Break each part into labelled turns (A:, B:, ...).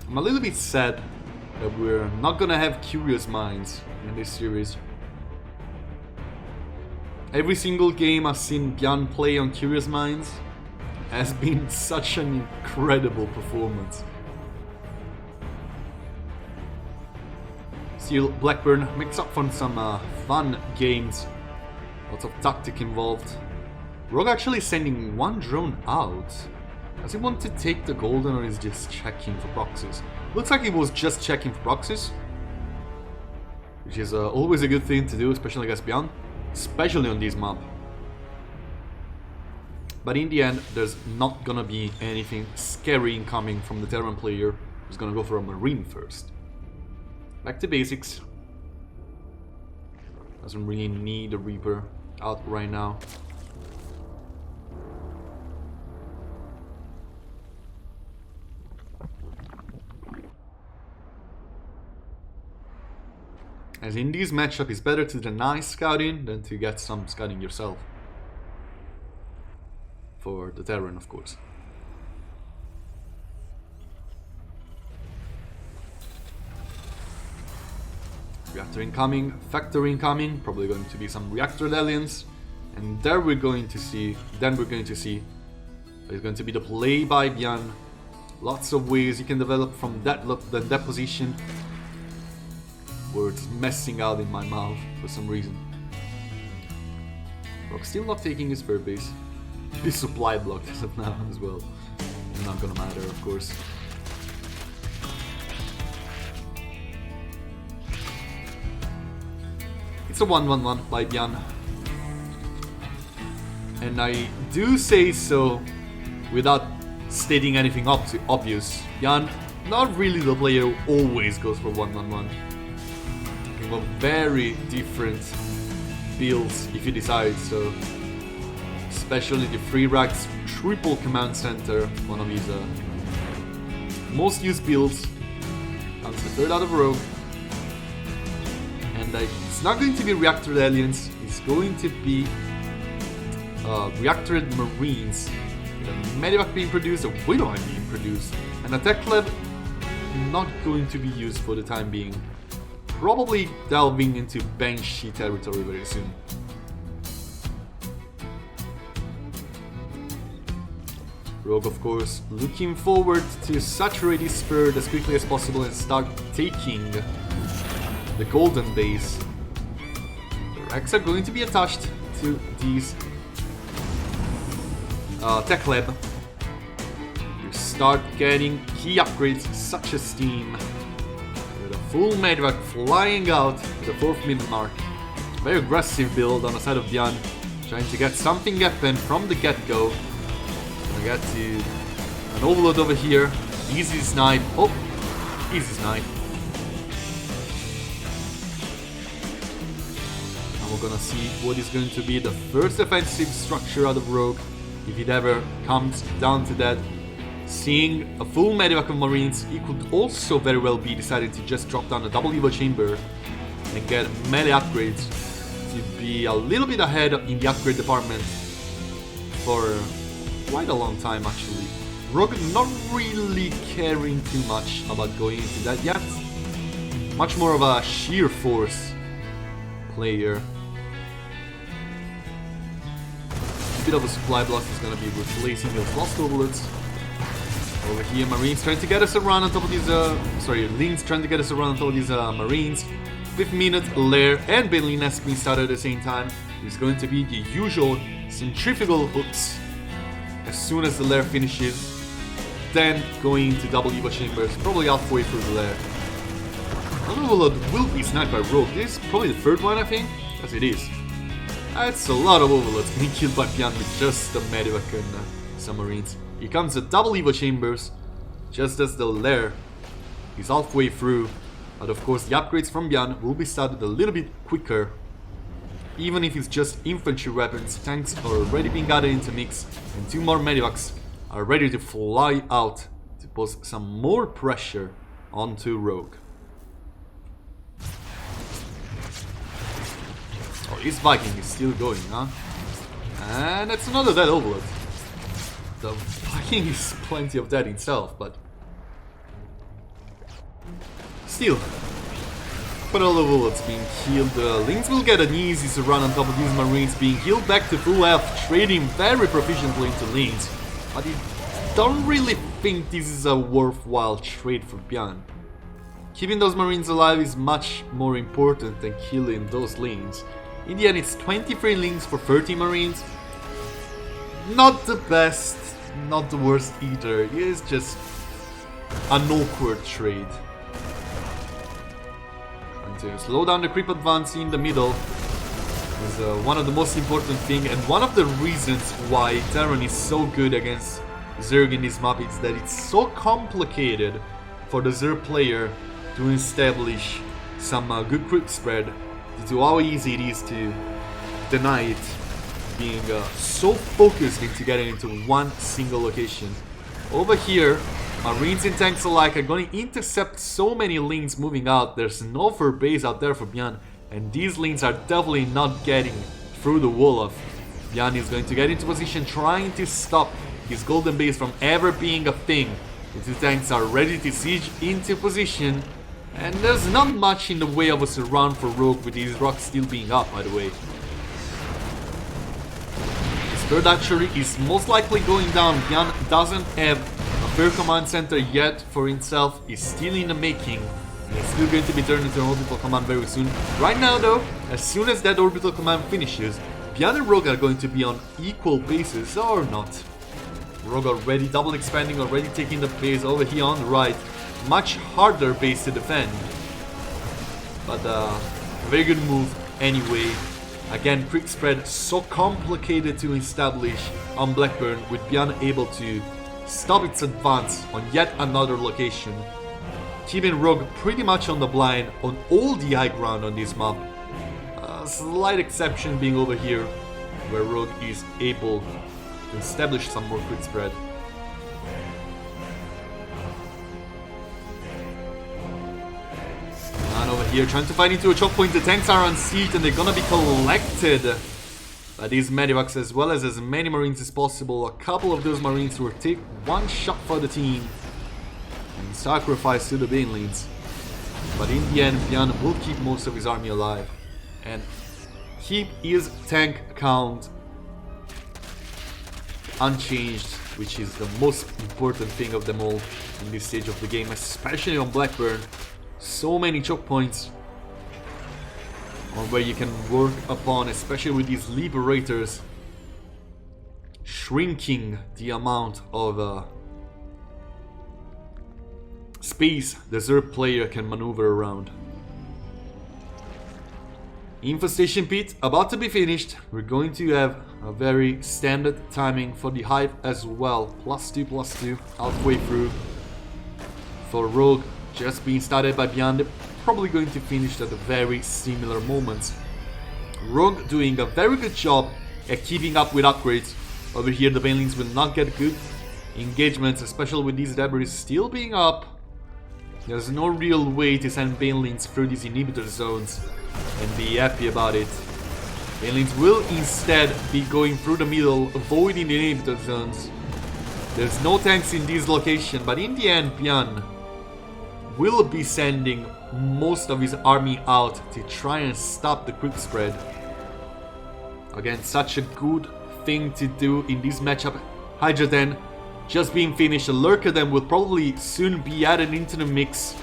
A: I'm a little bit sad that we're not gonna have Curious Minds in this series. Every single game I've seen Byun play on Curious Minds has been such an incredible performance. Still, Blackburn makes up for some fun games, lots of tactic involved. Rogue actually sending one drone out. Does he want to take the golden, or is he just checking for proxies? Looks like he was just checking for proxies, which is always a good thing to do, especially against Byun, especially on this map. But in the end, there's not gonna be anything scary incoming from the Terran player, who's gonna go for a Marine first. Back to basics. Doesn't really need a Reaper out right now. As in this matchup, it's better to deny scouting than to get some scouting yourself. For the Terran, of course. Reactor incoming, Factory incoming, probably going to be some Reactor Alliance. And there we're going to see, there's going to be the play by Byun. Lots of ways you can develop from that position. Words messing out in my mouth for some reason. Rock still not taking his third base. His supply blocked as of now as well. Not gonna matter, of course. It's a 1-1-1 by Byun. And I do say so without stating anything obvious. Byun, not really the player who always goes for 1-1-1. You have very different builds if you decide so. Especially the free racks triple command center, one of his most used builds. Comes the third out of Rogue. And it's not going to be Reactor Aliens, it's going to be Reactor Marines. With a Medivac being produced, a Widowhine being produced, and a Tech Lab not going to be used for the time being. Probably delving into Banshee territory very soon. Rogue, of course, looking forward to saturate his Spur as quickly as possible and start taking the golden base. The Rex are going to be attached to these Tech Lab. You start getting key upgrades such as Steam. With a full Medivac flying out to the 4th minute mark. Very aggressive build on the side of Byun, trying to get something happen from the get-go. Gonna get to an overload over here. Easy snipe. Oh, easy snipe. And we're gonna see what is going to be the first offensive structure out of Rogue, if it ever comes down to that. Seeing a full Medivac of Marines, he could also very well be deciding to just drop down a double Evo chamber and get melee upgrades to be a little bit ahead in the upgrade department for quite a long time actually. Rogue not really caring too much about going into that yet. Much more of a sheer force player. A bit of a supply block is going to be replacing those lost overloads. Over here, Marines trying to get us around on top of these, Lings trying to get us around on top of these Marines. 5th minute, Lair and Bailey Nest being started at the same time. It's going to be the usual centrifugal hooks as soon as the Lair finishes. Then going into double Evo chambers, probably halfway through the Lair. Another overload will be sniped by Rogue. This is probably the 3rd one, I think. Yes, it is. That's a lot of overloads being killed by Byun with just the Medivac and some Marines. Here comes the double Evo chambers, just as the Lair is halfway through. But of course the upgrades from Byun will be started a little bit quicker. Even if it's just infantry weapons, tanks are already being added into mix, and 2 more Medivacs are ready to fly out to pose some more pressure onto Rogue. Oh, his Viking is still going, huh? And that's another dead overload. The Viking is plenty of dead himself, but Still, for all the bullets being healed, Lynx will get an easy run on top of these Marines being healed back to full health, trading very proficiently into Lynx. But I don't really think this is a worthwhile trade for Byun. Keeping those Marines alive is much more important than killing those Lynx. In the end, it's 23 Lynx for 30 Marines. Not the best, not the worst either. It's just an awkward trade. And to slow down the creep advance in the middle is one of the most important things, and one of the reasons why Terran is so good against Zerg in this map is that it's so complicated for the Zerg player to establish some good creep spread due to how easy it is to deny it, being so focused into getting into one single location. Over here, Marines and tanks alike are going to intercept so many Lynx moving out. There's no fur base out there for Byun, and these Lynx are definitely not getting through the wall of. Byun is going to get into position, trying to stop his golden base from ever being a thing. The two tanks are ready to siege into position, and there's not much in the way of a surround for Rogue with these rocks still being up, by the way. His third archery is most likely going down. Byun doesn't have a fair command center yet for himself. He's still in the making. And he's still going to be turned into an orbital command very soon. Right now though, as soon as that orbital command finishes, Byun and Rogue are going to be on equal bases, or not. Rogue already double expanding, already taking the base over here on the right. Much harder base to defend, but a very good move anyway. Again, quick spread so complicated to establish on Blackburn, with Byun able to stop its advance on yet another location, keeping Rogue pretty much on the blind on all the high ground on this map. A slight exception being over here, where Rogue is able to establish some more quick spread. And over here, trying to find into a choke point. The tanks are on siege and they're gonna be collected by these medivacs, as well as many Marines as possible. A couple of those Marines will take one shot for the team and sacrifice to the Banelings. But in the end, Byun will keep most of his army alive and keep his tank count unchanged, which is the most important thing of them all in this stage of the game, especially on Blackburn. So many choke points on where you can work upon, especially with these liberators, shrinking the amount of space the Zerg player can maneuver around. Infestation Pit about to be finished. We're going to have a very standard timing for the Hive as well. +2/+2 halfway through. For Rogue, just being started by Byun, they're probably going to finish at a very similar moment. Rogue doing a very good job at keeping up with upgrades. Over here the Banelings will not get good engagements, especially with these debris still being up. There's no real way to send Banelings through these inhibitor zones and be happy about it. Banelings will instead be going through the middle, avoiding the inhibitor zones. There's no tanks in this location, but in the end Byun will be sending most of his army out to try and stop the creep spread. Again, such a good thing to do in this matchup. Hydra Den just being finished. A Lurker Den will probably soon be added into the mix.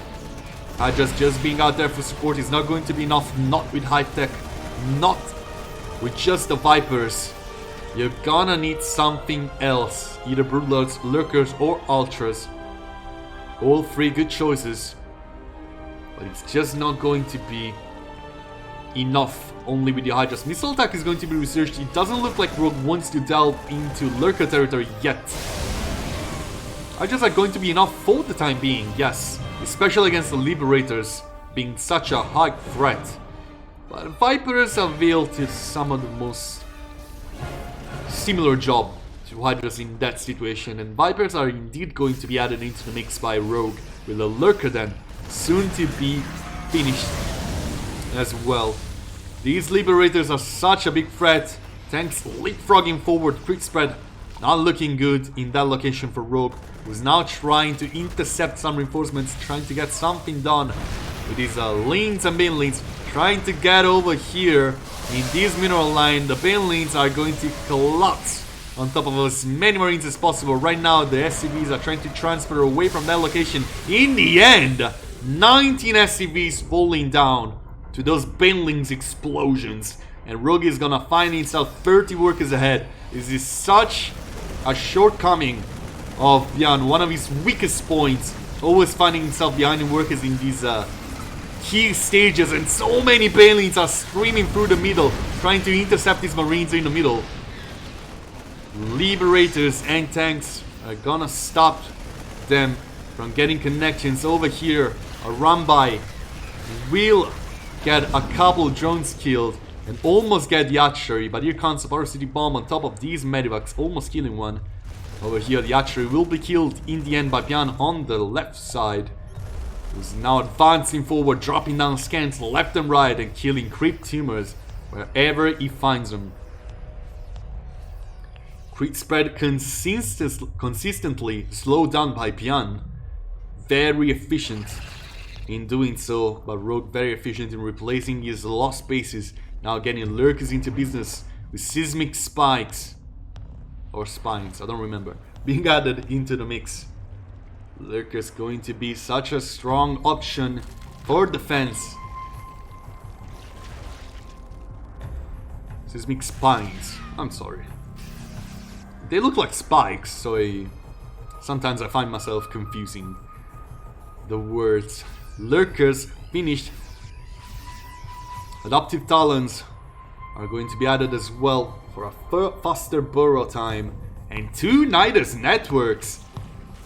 A: Hydra's just being out there for support is not going to be enough, not with high tech, not with just the Vipers. You're gonna need something else, either Broodlords, Lurkers or Ultras. All three good choices, but it's just not going to be enough only with the Hydra's. Missile attack is going to be researched. It doesn't look like Rogue wants to delve into Lurker territory yet. Hydras are going to be enough for the time being, yes, especially against the Liberators being such a high threat. But Vipers avail to some of the most similar job to Hydras in that situation, and Vipers are indeed going to be added into the mix by Rogue, with a Lurker Den soon to be finished as well. These Liberators are such a big threat. Tanks leapfrogging forward, quick spread not looking good in that location for Rogue, who's now trying to intercept some reinforcements, trying to get something done with these lanes and banelings trying to get over here in this mineral line. The banelings are going to collapse on top of as many marines as possible. Right now the SCVs are trying to transfer away from that location. In the end, 19 SCVs falling down to those banelings explosions, and Rogue is gonna find himself 30 workers ahead. This is such a shortcoming of Byun, one of his weakest points, always finding himself behind in workers in these key stages, and so many banelings are streaming through the middle trying to intercept these marines in the middle. Liberators and tanks are gonna stop them from getting connections over here. A run by will get a couple drones killed and almost get the archery, but here comes a power city bomb on top of these medivacs, almost killing one. Over here the archery will be killed in the end by Byun on the left side, who's now advancing forward, dropping down scans left and right and killing creep tumors wherever he finds them. Creep spread consistently slowed down by Byun. Very efficient in doing so, but Rogue very efficient in replacing his lost bases. Now getting lurkers into business with seismic spikes or spines, I don't remember, being added into the mix. Lurkers going to be such a strong option for defense. Seismic spines, I'm sorry. They look like spikes, so sometimes I find myself confusing the words. Lurkers finished. Adaptive talons are going to be added as well for a faster burrow time. And 2 Nidus networks.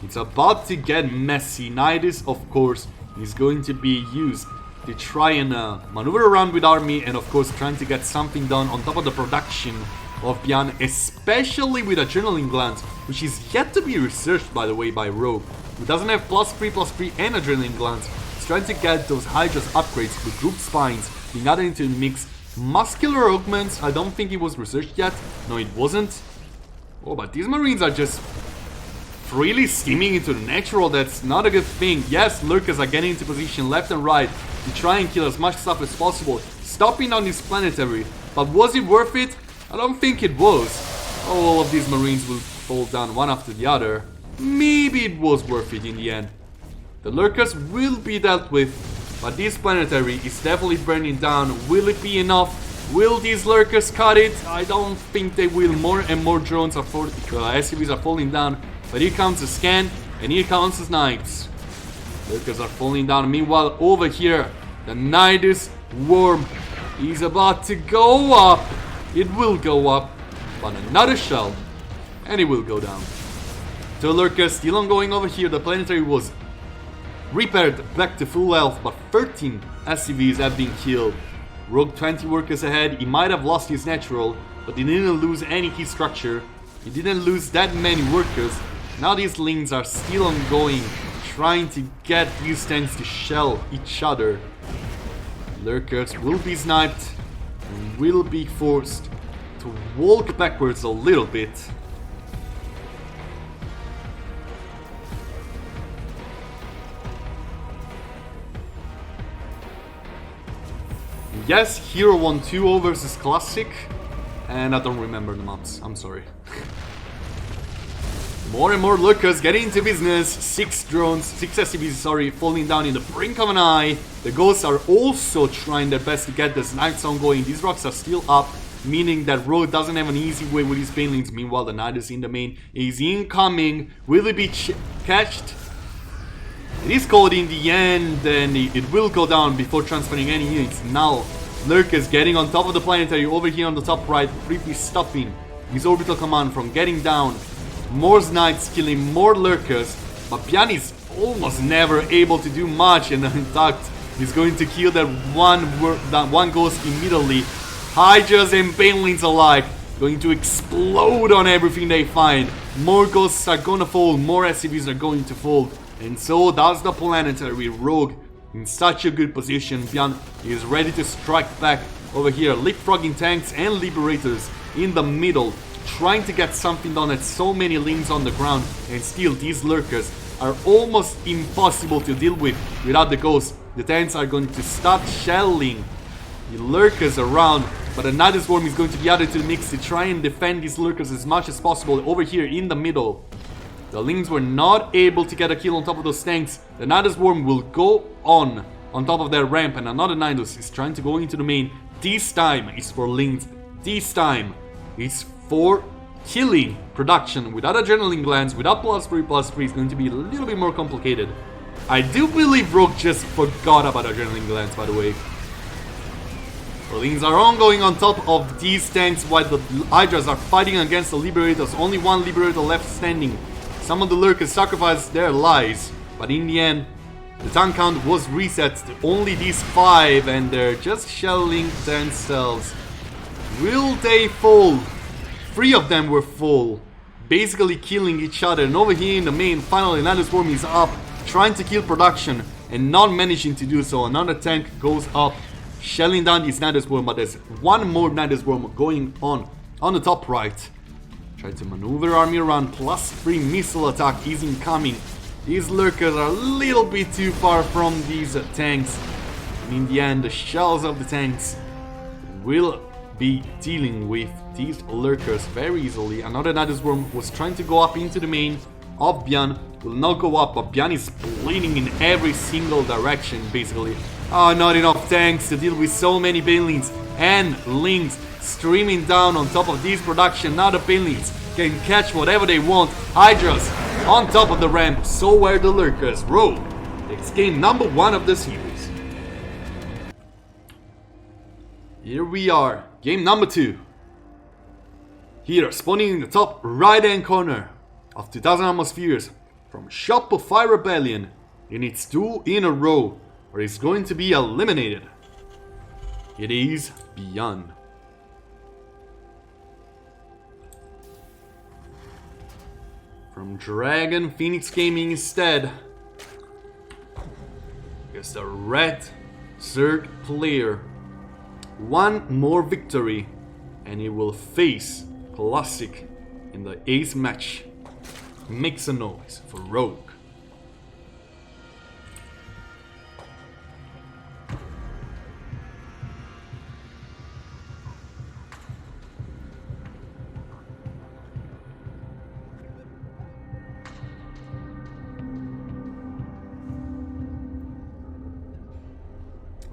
A: It's about to get messy. Nidus, of course, is going to be used to try and maneuver around with army, and of course trying to get something done on top of the production of Byun, especially with adrenaline glands, which is yet to be researched, by the way, by Rogue, who doesn't have +3/+3 and adrenaline glands. He's trying to get those Hydra's upgrades with group spines being added into the mix. Muscular augments, I don't think it was researched yet. No, it wasn't. Oh, but these marines are just freely skimming into the natural. That's not a good thing. Yes, lurkers are getting into position left and right to try and kill as much stuff as possible, stopping on this planetary. But was it worth it? I don't think it was. All of these marines will fall down one after the other. Maybe it was worth it in the end. The lurkers will be dealt with, but this planetary is definitely burning down. Will it be enough? Will these lurkers cut it? I don't think they will. More and more drones are SCVs are falling down. But here comes the scan, and here comes the snipes. Lurkers are falling down. Meanwhile, over here, the Nidus worm is about to go up. It will go up, but another shell, and it will go down. 2 lurkers still ongoing over here. The planetary was repaired back to full health, but 13 SCVs have been killed. Rogue 20 workers ahead. He might have lost his natural, but he didn't lose any key structure. He didn't lose that many workers. Now these lings are still ongoing, trying to get these tanks to shell each other. Lurkers will be sniped and will be forced to walk backwards a little bit. Yes, Hero won 2-0 versus Classic, and I don't remember the maps, I'm sorry. More and more lurkers getting into business. 6 SCVs, sorry, falling down in the brink of an eye. The ghosts are also trying their best to get the snipes on going. These rocks are still up, meaning that Rogue doesn't have an easy way with his banelings. Meanwhile, the Nidus in the main is incoming. Will it be catched? It is called in the end, and it will go down before transferring any units. Now, lurkers getting on top of the planetary over here on the top right, briefly stopping his orbital command from getting down. More snipes killing more lurkers, but Byun is almost never able to do much, and in fact, he's going to kill that one ghost immediately. Hydras and banelings alike going to explode on everything they find. More ghosts are gonna fall, more SCVs are going to fall, and so does the planetary. Rogue in such a good position. Byun is ready to strike back over here, leapfrogging tanks and liberators in the middle, trying to get something done at so many lings on the ground, and still these lurkers are almost impossible to deal with without the ghosts. the tanks are going to start shelling the lurkers around, but a Night Swarm is going to be added to the mix to try and defend these lurkers as much as possible over here in the middle. The Lings were not able to get a kill on top of those tanks. The Night Swarm will go on top of their ramp, and another Nidus is trying to go into the main. This time is for Lings. This time is for killing production. Without Adrenaline Glands, without +3/+3, it's going to be a little bit more complicated. I do believe Rogue just forgot about Adrenaline Glands, by the way. The Lings are ongoing on top of these tanks while the Hydras are fighting against the Liberators. Only one Liberator left standing. Some of the Lurkers sacrificed their lives, but in the end, the tank count was reset to only these 5, and they're just shelling themselves. Will they fall? 3 of them were full, basically killing each other. And over here in the main, finally Night Swarm is up, trying to kill production and not managing to do so. Another tank goes up, shelling down this Night Swarm, but there's one more Night Swarm going on the top right. Try to maneuver army around, +3 missile attack is incoming. These lurkers are a little bit too far from these tanks. And in the end, the shells of the tanks will be dealing with these lurkers very easily. Another Night Swarm was trying to go up into the main of Byun. Will not go up, but Byun is bleeding in every single direction, basically. Oh, not enough tanks to deal with so many Banelings and Lings streaming down on top of these production. Now the Banelings can catch whatever they want. Hydras on top of the ramp, so were the lurkers. Rogue takes game number 1 of the series. Here we are, game number 2. Here, spawning in the top right hand corner of 2000 Atmospheres from Shopify Rebellion. He needs 2 in a row, or he's going to be eliminated. It is Byun. From Dragon Phoenix Gaming instead, against the red Zerg player. One more victory, and he will face Classic in the ace match. Make some noise for Rogue.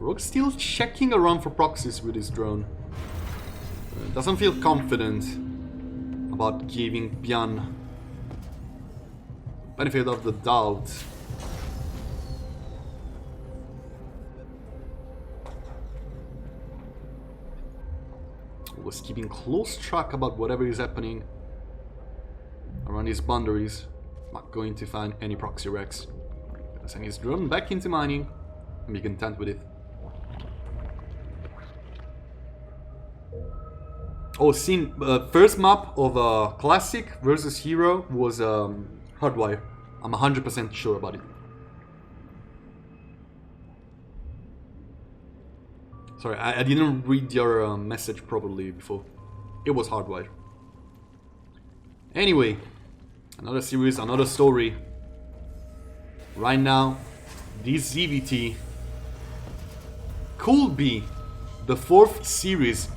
A: Rogue's still checking around for proxies with his drone. Doesn't feel confident about giving Byun benefit of the doubt. Was keeping close track about whatever is happening around his boundaries. Not going to find any proxy wrecks. Gonna send his drone back into mining and be content with it. Oh, scene first map of Classic versus Hero was Hardwire. I'm 100% sure about it. Sorry, I didn't read your message properly before. It was Hardwire. Anyway, another series, another story. Right now, this ZVT could be the 4th series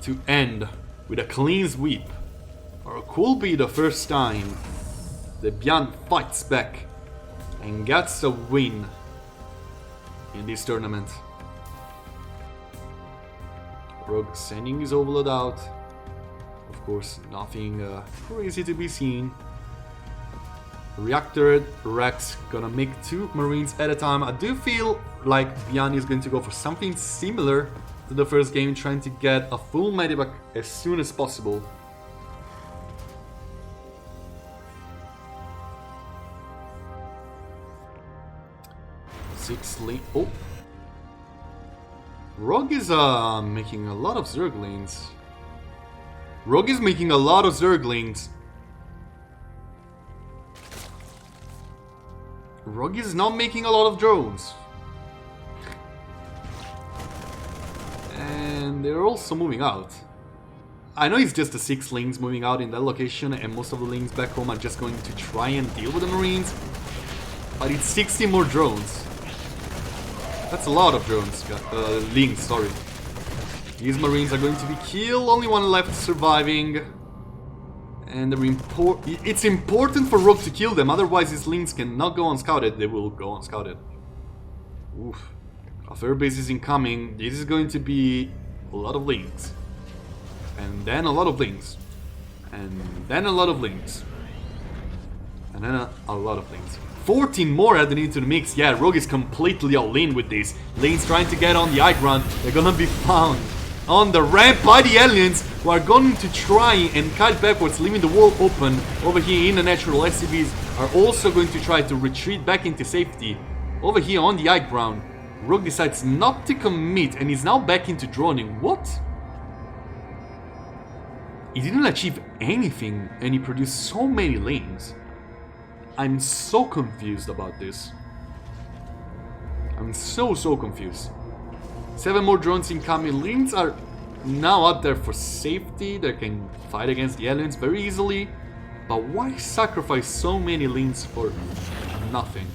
A: to end with a clean sweep, or it could be the first time that Byun fights back and gets a win in this tournament. Rogue sending his overload out. Of course, nothing crazy to be seen. Reactor Rex gonna make 2 Marines at a time. I do feel like Byun is going to go for something similar to the first game, trying to get a full medivac as soon as possible. Oh, Rogue is making a lot of Zerglings. Rogue is making a lot of Zerglings. Rogue is not making a lot of drones. And they're also moving out. I know it's just the 6 Lings moving out in that location, and most of the Lings back home are just going to try and deal with the Marines. But it's 60 more drones. That's a lot of drones. Links, sorry. These Marines are going to be killed. Only one left surviving. And it's important for Rogue to kill them. Otherwise, these Links cannot go unscouted. They will go unscouted. Oof. A fair base is incoming. This is going to be a lot of Links. And then a lot of Links. And then a lot of Links. And then a lot of Links. 14 more added into the mix. Yeah, Rogue is completely all in with this. Lane's trying to get on the high ground. They're gonna be found on the ramp by the aliens, who are going to try and cut backwards, leaving the wall open. Over here in the natural, SCVs are also going to try to retreat back into safety. Over here on the high ground, Rogue decides not to commit and is now back into droning. What? He didn't achieve anything and he produced so many lanes. I'm so confused about this. I'm so confused. 7 more drones incoming. Lanes are now out there for safety. They can fight against the aliens very easily. But why sacrifice so many lanes for nothing?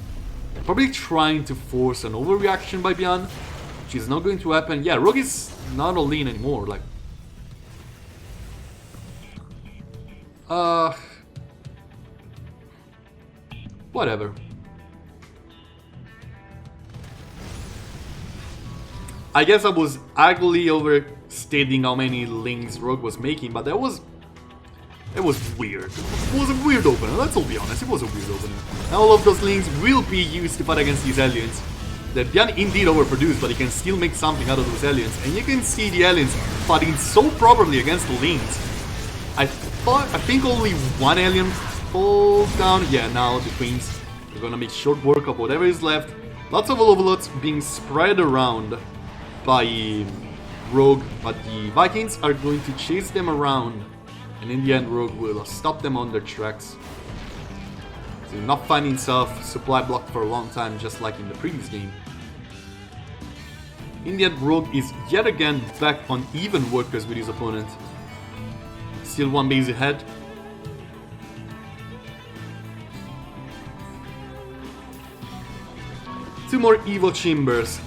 A: Probably trying to force an overreaction by Byun, which is not going to happen. Yeah, Rogue is not all in anymore. Like, whatever. I guess I was ugly overstating how many links Rogue was making, but it was weird. It was a weird opener, let's all be honest, it was a weird opener. And all of those links will be used to fight against these aliens. That Byun indeed overproduced, but he can still make something out of those aliens. And you can see the aliens fighting so properly against the links. I think only one alien falls down. Yeah, now the Queens are gonna make short work of whatever is left. Lots of overloads being spread around by Rogue, but the Vikings are going to chase them around, and in the end Rogue will stop them on their tracks. So not finding himself supply blocked for a long time, just like in the previous game. In the end, Rogue is yet again back on even workers with his opponent. Still one base ahead. Two more Evo Chambers.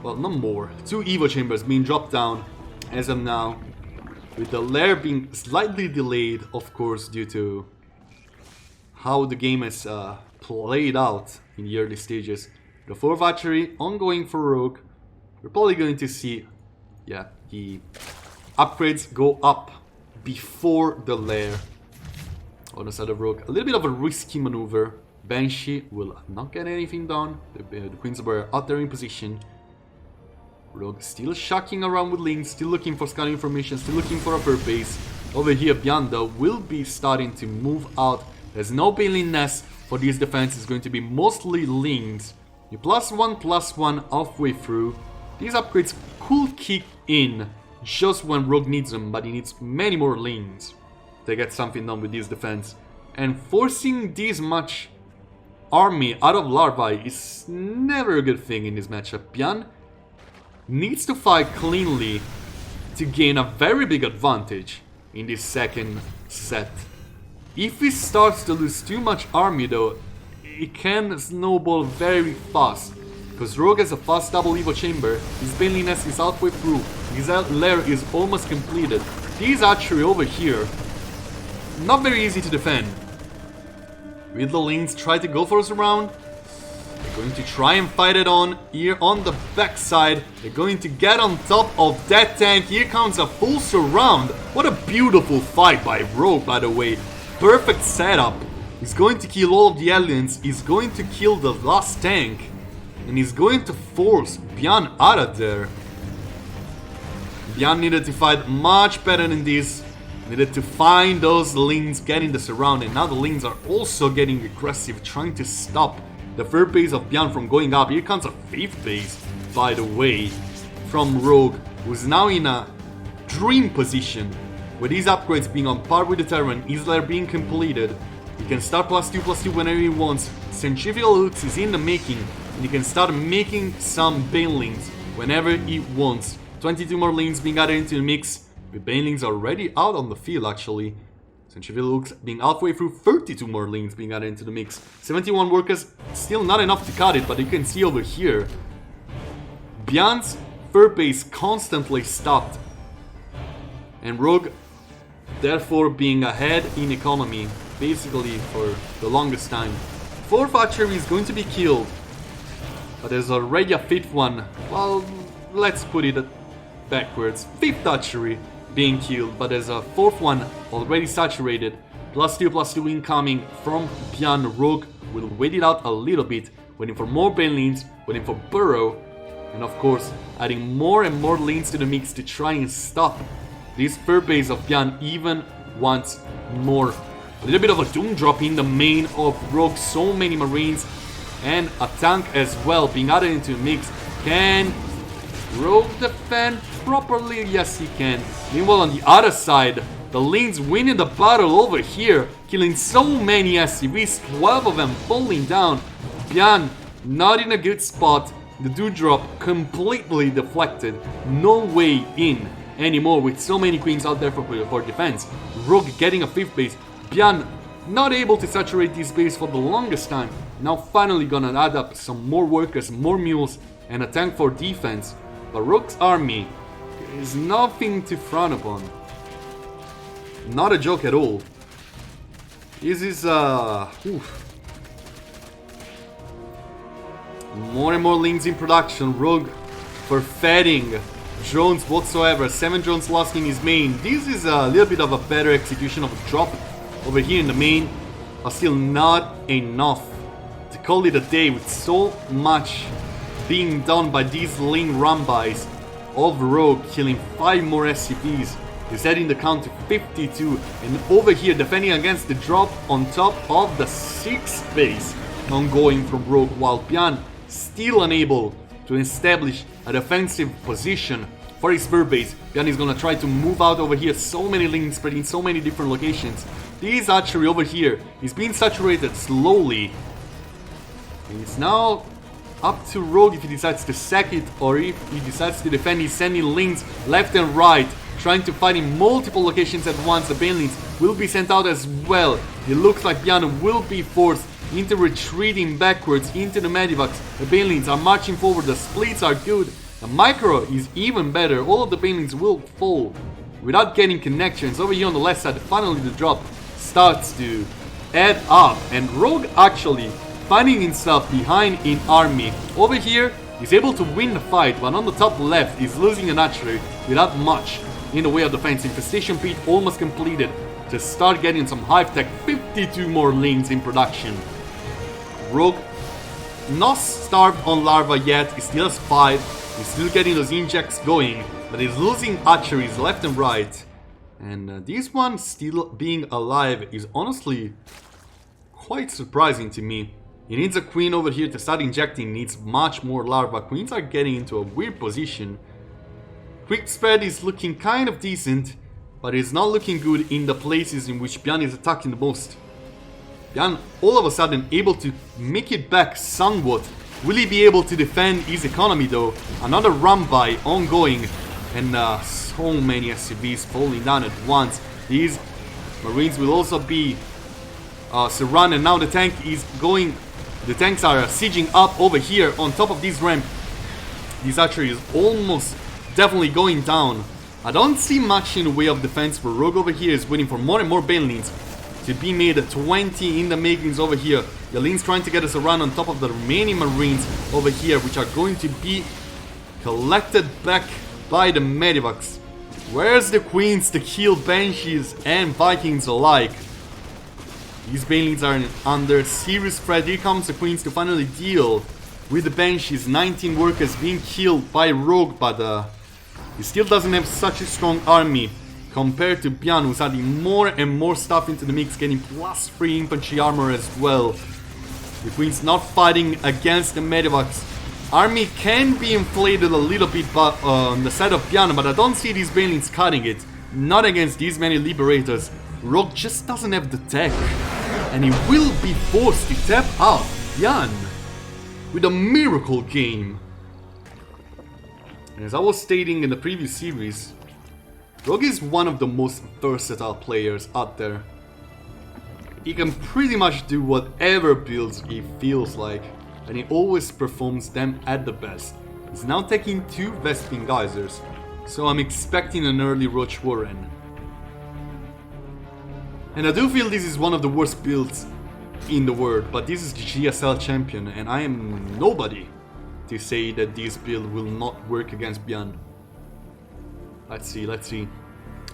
A: Well, not more. 2 Evo Chambers being dropped down as of now. With the lair being slightly delayed, of course, due to how the game has played out in the early stages. The 4th archery ongoing for Rogue. We're probably going to see, yeah, the upgrades go up before the lair. On the side of Rogue, a little bit of a risky maneuver. Banshee will not get anything done. The Queens were out there in position. Rogue still shocking around with links, still looking for scouting information, still looking for a bird base. Over here, Byun though will be starting to move out. There's no Bailey Nest for this defense, it's going to be mostly links. You +1/+1 halfway through. These upgrades could kick in just when Rogue needs them, but he needs many more links to get something done with this defense. And forcing this much army out of larvae is never a good thing in this matchup. Byun needs to fight cleanly to gain a very big advantage in this second set. If he starts to lose too much army though, it can snowball very fast. Because Rogue has a fast double Evo Chamber, his Bailey Nest is halfway through, his lair is almost completed. These archery over here, not very easy to defend. Will the links try to go for us around? They're going to try and fight it on here on the backside. They're going to get on top of that tank. Here comes a full surround. What a beautiful fight by Rogue, by the way. Perfect setup. He's going to kill all of the aliens. He's going to kill the last tank. And he's going to force Byun out of there. Byun needed to fight much better than this. Needed to find those links getting the surround. And now the links are also getting aggressive, trying to stop the 3rd base of Byun from going up. Here comes a 5th base, by the way, from Rogue, who's now in a dream position. With these upgrades being on par with the Terran, his lair being completed, he can start +2/+2 whenever he wants. Centrifugal Hooks is in the making, and he can start making some Banelings whenever he wants. 22 more lanes being added into the mix, with Banelings already out on the field actually. Centrifugal Hooks being halfway through, 32 more lanes being added into the mix. 71 workers, still not enough to cut it, but you can see over here, Byun's third base constantly stopped, and Rogue therefore being ahead in economy basically for the longest time. Fourth archery is going to be killed, but there's already a fifth one. Well, let's put it backwards. Fifth archery being killed, but there's a fourth one already saturated. +2/+2 incoming from Byun. Rogue will wait it out a little bit, waiting for more banelines, waiting for Burrow, and of course adding more and more lanes to the mix to try and stop this third base of Byun even once more. A little bit of a doom drop in the main of Rogue, so many Marines and a tank as well being added into the mix. Can Rogue defend properly? Yes, he can. Meanwhile, on the other side, the lanes winning the battle over here, killing so many SCVs, 12 of them falling down. Byun not in a good spot. The dewdrop completely deflected. No way in anymore with so many queens out there for defense. Rogue getting a fifth base. Byun not able to saturate this base for the longest time. Now finally gonna add up some more workers, more mules, and a tank for defense. But Rogue's army is nothing to frown upon. Not a joke at all. This is more and more links in production. Rogue perfecting drones whatsoever. 7 drones lost in his main. This is a little bit of a better execution of a drop over here in the main, but still not enough to call it a day with so much being done by these lane run-bys of Rogue, killing 5 more SCPs. He's setting the count to 52, and over here defending against the drop on top of the 6th base ongoing from Rogue, while Byun still unable to establish a defensive position for his third base. Byun is gonna try to move out over here, so many links spread in so many different locations. This archery over here is being saturated slowly. And it's now up to Rogue if he decides to sack it or if he decides to defend. He's sending links left and right, trying to fight in multiple locations at once. The banelings will be sent out as well. It looks like Byun will be forced into retreating backwards into the Medivacs. The banelings are marching forward, the splits are good. The micro is even better. All of the banelings will fall without getting connections. Over here on the left side, finally the drop starts to add up, and Rogue actually finding himself behind in army. Over here, he's able to win the fight, but on the top left, he's losing an archery without much in the way of defense. Infestation Pit almost completed to start getting some hive tech. 52 more lanes in production. Rogue not starved on larva yet, he still has 5. He's still getting those injects going, but he's losing archeries left and right. And this one still being alive is honestly quite surprising to me. He needs a queen over here to start injecting, needs much more larva. Queens are getting into a weird position. Quick spread is looking kind of decent, but it's not looking good in the places in which Byun is attacking the most. Byun all of a sudden able to make it back somewhat. Will he be able to defend his economy though? Another run by ongoing, and so many SCVs falling down at once. These Marines will also be surrounded. Now the tank is going. The tanks are sieging up over here on top of this ramp. This archery is almost definitely going down. I don't see much in the way of defense for Rogue over here. Is waiting for more and more banelings to be made. 20 in the makings over here. The lane's trying to get us around on top of the remaining Marines over here, which are going to be collected back by the Medivacs. Where's the queens to kill Banshees and Vikings alike? These banelings are under serious threat. Here comes the queens to finally deal with the Banshees. 19 workers being killed by Rogue, but he still doesn't have such a strong army compared to Byun, who's adding more and more stuff into the mix, getting +3 infantry armor as well. The queen's not fighting against the Medivacs. Army can be inflated a little bit on the side of Byun, but I don't see these banelings cutting it. Not against these many liberators. Rogue just doesn't have the tech, and he will be forced to tap out Byun with a miracle game. As I was stating in the previous series, Rogue is one of the most versatile players out there. He can pretty much do whatever builds he feels like, and he always performs them at the best. He's now taking 2 Vespene Geysers, so I'm expecting an early Roach Warren. And I do feel this is one of the worst builds in the world, but this is the GSL champion, and I am nobody to say that this build will not work against Byun. Let's see, let's see.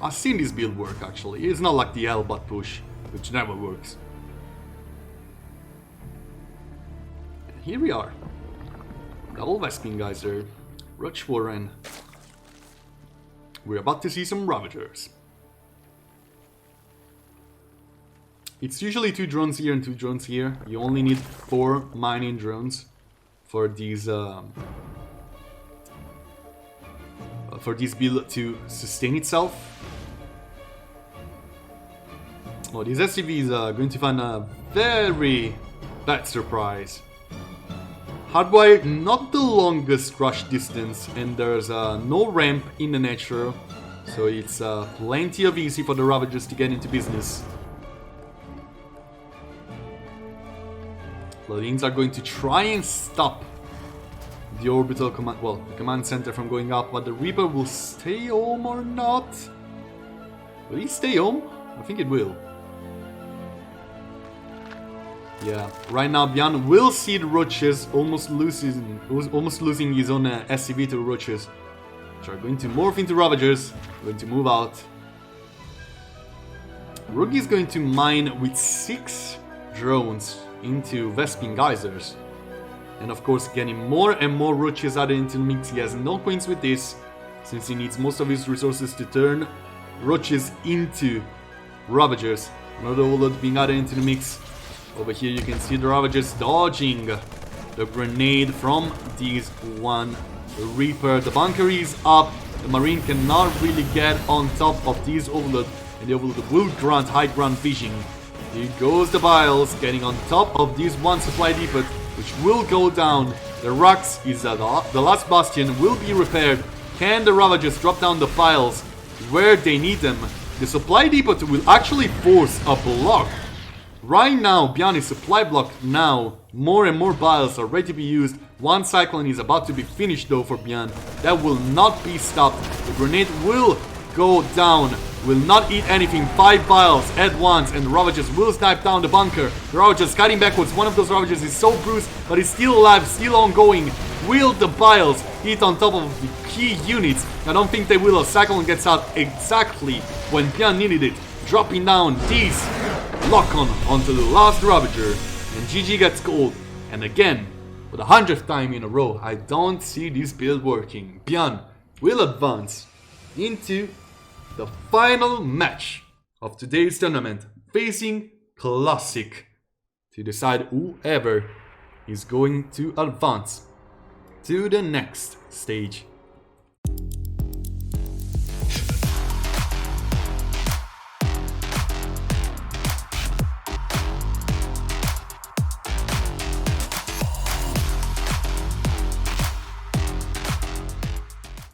A: I've seen this build work actually. It's not like the Hellbutt push, which never works. And here we are. Double Vespene Geyser, Roach Warren. We're about to see some Ravagers. It's usually 2 drones here and 2 drones here. You only need 4 mining drones for these build to sustain itself. Oh, this SCV is going to find a very bad surprise. Hardwire, not the longest rush distance, and there's no ramp in the natural, so it's plenty of easy for the Ravagers to get into business. Ladins are going to try and stop the orbital command, well, the command center from going up, but the Reaper will stay home or not? Will he stay home? I think it will. Yeah, right now Byun will see the Roaches, almost losing his own SCV to Roaches, which are going to morph into Ravagers, going to move out. Rookie is going to mine with 6 drones into Vespene Geysers. And of course, getting more and more Roaches added into the mix. He has no coins with this, since he needs most of his resources to turn Roaches into Ravagers. Another Overload being added into the mix. Over here you can see the Ravagers dodging the grenade from these one Reaper. The bunker is up. The Marine cannot really get on top of these Overload, and the Overload will grant high ground vision. Here goes the Biles, getting on top of this one supply depot, which will go down. The Rux is the last bastion, will be repaired. Can the Ravagers drop down the Biles where they need them? The supply depot will actually force a block. Right now, Byun is supply blocked now. More and more Biles are ready to be used. One Cyclone is about to be finished though for Byun. That will not be stopped. The grenade will go down. Will not eat anything. 5 Biles at once, and the Ravagers will snipe down the bunker. The Ravagers cutting backwards. One of those Ravagers is so bruised, but is still alive, still ongoing. Will the Biles hit on top of the key units? I don't think they will. A Cyclone gets out exactly when Byun needed it, dropping down these lock-on onto the last Ravager, and GG gets gold. And again, for the 100th time in a row, I don't see this build working. Byun will advance into the final match of today's tournament, facing Classic, to decide whoever is going to advance to the next stage.